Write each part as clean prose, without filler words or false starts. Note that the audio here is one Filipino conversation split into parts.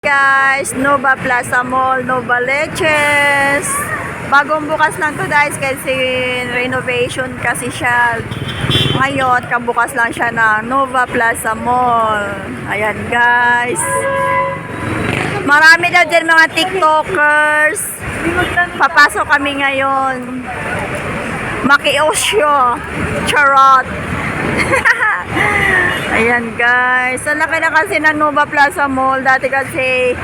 Guys, Nova Plaza Mall, Nova Leches. Bagong bukas lang to guys kasi renovation kasi siya. Ngayon, kabukas lang siya ng Nova Plaza Mall. Ayan guys. Marami daw dyan mga TikTokers. Papasok kami ngayon. Makiosyo. Charot. Ayan guys. Ang laki na kasi ng Nova Plaza Mall. Dati kasi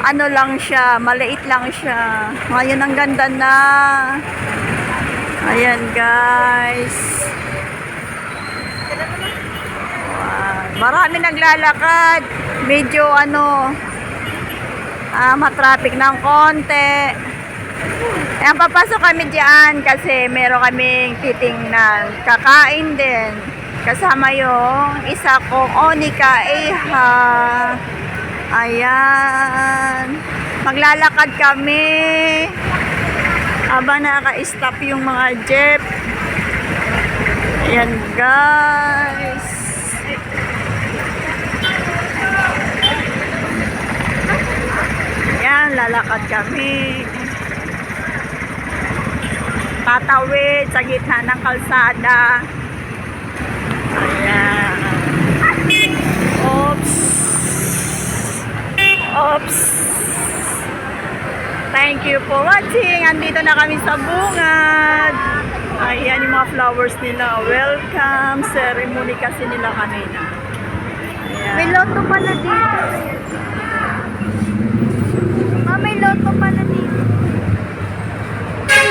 ano lang siya, maliit lang siya. Ngayon ang ganda na. Ayan guys. Wow. Marami naglalakad. Medyo matraffic ng konti. Ayan, papasok kami dyan kasi meron kaming titingnan. Kakain din. Kasama yung isa kong Onika Eha. Ayan. Maglalakad kami. Habang nakaka-stop yung mga jeep. Ayan guys. Ayan, lalakad kami. Tatawid sa gitna ng kalsada. Ayan. Oops. Oops. Thank you for watching. Andito na kami sa bungad. Ayan yung mga flowers nila. Welcome ceremony kasi nila kanina. Ayan. May loto pala dito. May loto pala dito.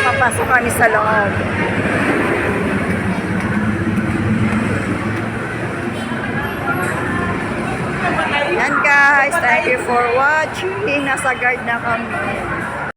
Papasok kami sa loob. Yan guys, thank you for watching. Nasa guard na kami.